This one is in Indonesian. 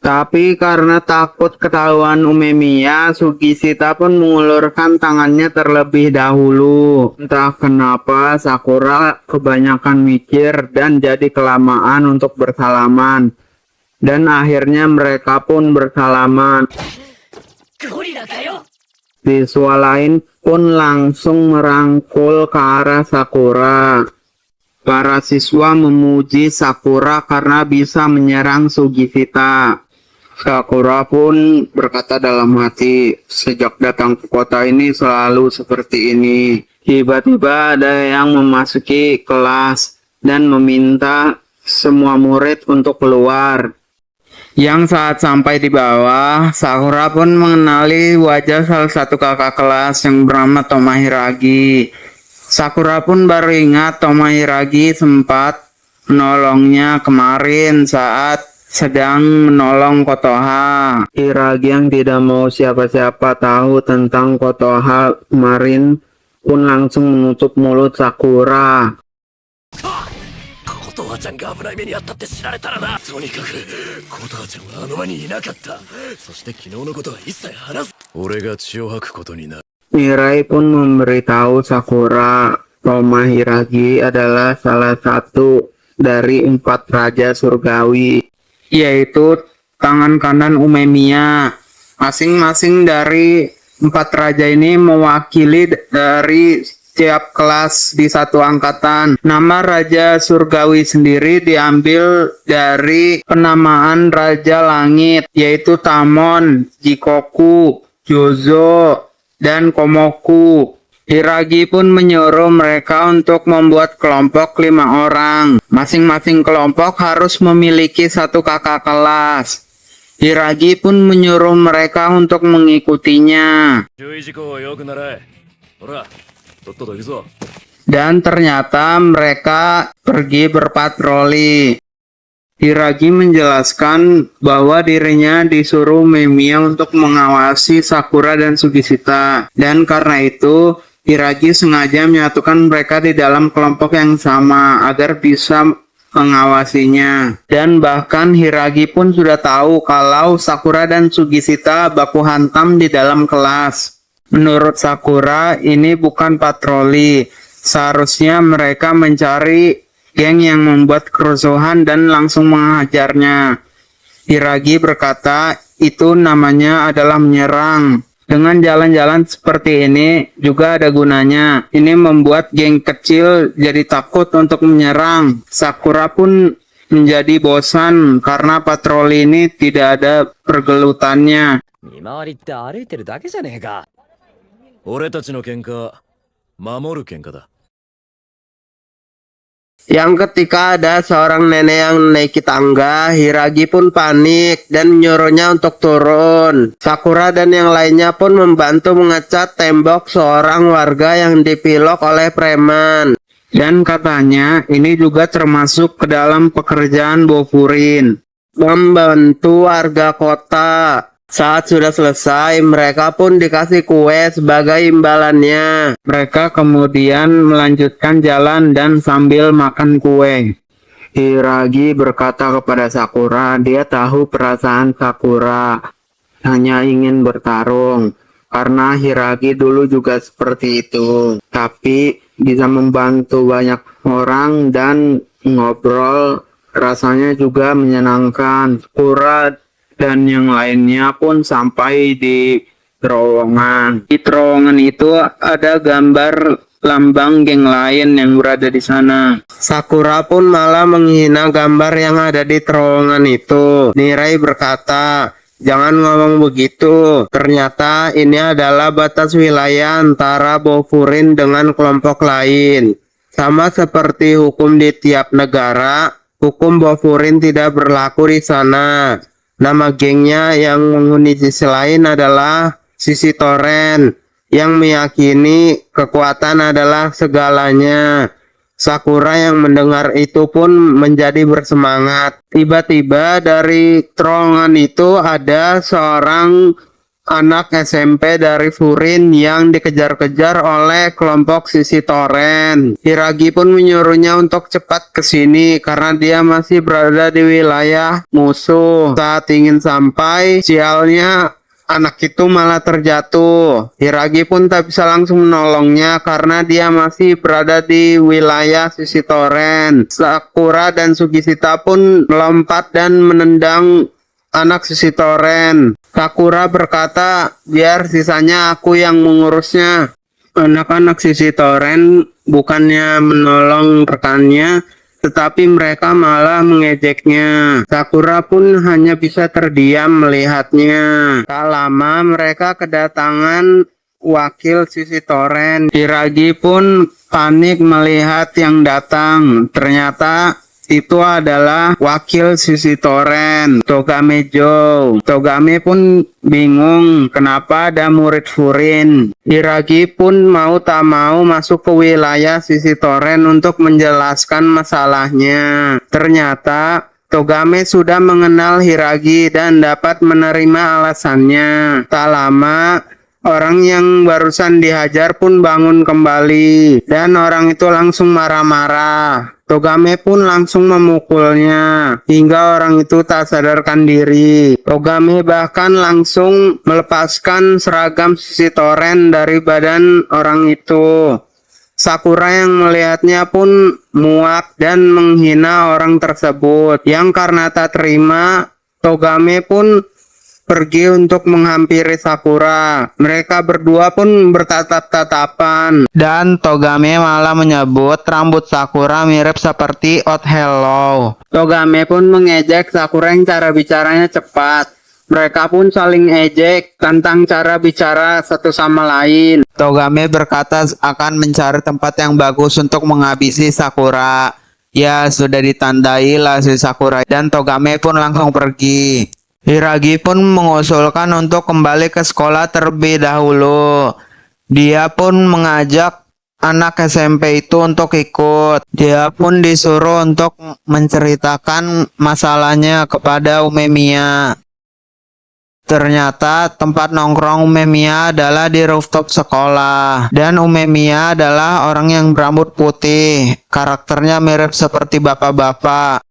Tapi karena takut ketahuan Umemiya, Sugishita pun mengulurkan tangannya terlebih dahulu. Entah kenapa Sakura kebanyakan mikir dan jadi kelamaan untuk bersalaman. Dan akhirnya mereka pun bersalaman. Siswa lain pun langsung merangkul ke arah Sakura. Para siswa memuji Sakura karena bisa menyerang Sugishita. Sakura pun berkata dalam hati, sejak datang ke kota ini selalu seperti ini. Tiba-tiba ada yang memasuki kelas dan meminta semua murid untuk keluar. Yang saat sampai di bawah, Sakura pun mengenali wajah salah satu kakak kelas yang bernama Tomohiragi. Sakura pun baru ingat Tomohiragi sempat menolongnya kemarin saat sedang menolong Kotoha. Hiragi yang tidak mau siapa-siapa tahu tentang Kotoha kemarin pun langsung menutup mulut Sakura. Mirai pun memberitahu Sakura, Tomohiragi adalah salah satu dari 4 raja surgawi, yaitu tangan kanan Umemiya. Masing-masing dari 4 raja ini mewakili dari setiap kelas di satu angkatan. Nama Raja Surgawi sendiri diambil dari penamaan Raja Langit, yaitu Tamon, Jikoku, Jozo, dan Komoku. Hiragi pun menyuruh mereka untuk membuat kelompok 5 orang. Masing-masing kelompok harus memiliki 1 kakak kelas. Hiragi pun menyuruh mereka untuk mengikutinya. Dan ternyata mereka pergi berpatroli. Hiragi menjelaskan bahwa dirinya disuruh Memiya untuk mengawasi Sakura dan Sugishita. Dan karena itu, Hiragi sengaja menyatukan mereka di dalam kelompok yang sama agar bisa mengawasinya. Dan bahkan Hiragi pun sudah tahu kalau Sakura dan Sugishita baku hantam di dalam kelas. Menurut Sakura, ini bukan patroli. Seharusnya mereka mencari geng yang membuat kerusuhan dan langsung menghajarnya. Hiragi berkata, itu namanya adalah menyerang. Dengan jalan-jalan seperti ini juga ada gunanya. Ini membuat geng kecil jadi takut untuk menyerang. Sakura pun menjadi bosan karena patroli ini tidak ada pergelutannya. Yang ketika ada seorang nenek yang menaiki tangga, Hiragi pun panik dan menyuruhnya untuk turun. Sakura dan yang lainnya pun membantu mengecat tembok seorang warga yang dipilok oleh preman. Dan katanya ini juga termasuk ke dalam pekerjaan Bofurin, membantu warga kota. Saat sudah selesai, mereka pun dikasih kue sebagai imbalannya. Mereka kemudian melanjutkan jalan dan sambil makan kue. Hiragi berkata kepada Sakura, dia tahu perasaan Sakura, hanya ingin bertarung. Karena Hiragi dulu juga seperti itu. Tapi bisa membantu banyak orang dan ngobrol rasanya juga menyenangkan. Sakura dan yang lainnya pun sampai di terowongan. Di terowongan itu ada gambar lambang geng lain yang berada di sana. Sakura pun malah menghina gambar yang ada di terowongan itu. Mirai berkata, jangan ngomong begitu. Ternyata ini adalah batas wilayah antara Bofurin dengan kelompok lain. Sama seperti hukum di tiap negara, hukum Bofurin tidak berlaku di sana. Nama gengnya yang menghuni sisi lain adalah Sisi Toren, yang meyakini kekuatan adalah segalanya. Sakura yang mendengar itu pun menjadi bersemangat. Tiba-tiba dari terowongan itu ada seorang anak SMP dari Furin yang dikejar-kejar oleh kelompok sisi Toren. Hiragi pun menyuruhnya untuk cepat ke sini karena dia masih berada di wilayah musuh. Saat ingin sampai, sialnya anak itu malah terjatuh. Hiragi pun tak bisa langsung menolongnya karena dia masih berada di wilayah sisi Toren. Sakura dan Sugishita pun melompat dan menendang anak sisi Toren. Sakura berkata, biar sisanya aku yang mengurusnya. Anak-anak sisi Toren bukannya menolong rekannya, tetapi mereka malah mengejeknya. Sakura pun hanya bisa terdiam melihatnya. Tak lama mereka kedatangan wakil sisi Toren. Hiragi pun panik melihat yang datang. Ternyata itu adalah wakil sisi Toren, Togamejo. Togame pun bingung kenapa ada murid Furin. Hiragi pun mau tak mau masuk ke wilayah sisi Toren untuk menjelaskan masalahnya. Ternyata Togame sudah mengenal Hiragi dan dapat menerima alasannya. Tak lama, orang yang barusan dihajar pun bangun kembali dan orang itu langsung marah-marah. Togame pun langsung memukulnya hingga orang itu tak sadarkan diri. Togame bahkan langsung melepaskan seragam sisi Toren dari badan orang itu. Sakura yang melihatnya pun muak dan menghina orang tersebut. Yang karena tak terima, Togame pun pergi untuk menghampiri Sakura. Mereka berdua pun bertatap-tatapan. Dan Togame malah menyebut rambut Sakura mirip seperti Othello. Togame pun mengejek Sakura yang cara bicaranya cepat. Mereka pun saling ejek tentang cara bicara satu sama lain. Togame berkata akan mencari tempat yang bagus untuk menghabisi Sakura. Ya, sudah ditandai lah si Sakura dan Togame pun langsung pergi. Hiragi pun mengusulkan untuk kembali ke sekolah terlebih dahulu. Dia pun mengajak anak SMP itu untuk ikut. Dia pun disuruh untuk menceritakan masalahnya kepada Umemiya. Ternyata tempat nongkrong Umemiya adalah di rooftop sekolah. Dan Umemiya adalah orang yang berambut putih. Karakternya mirip seperti bapak-bapak.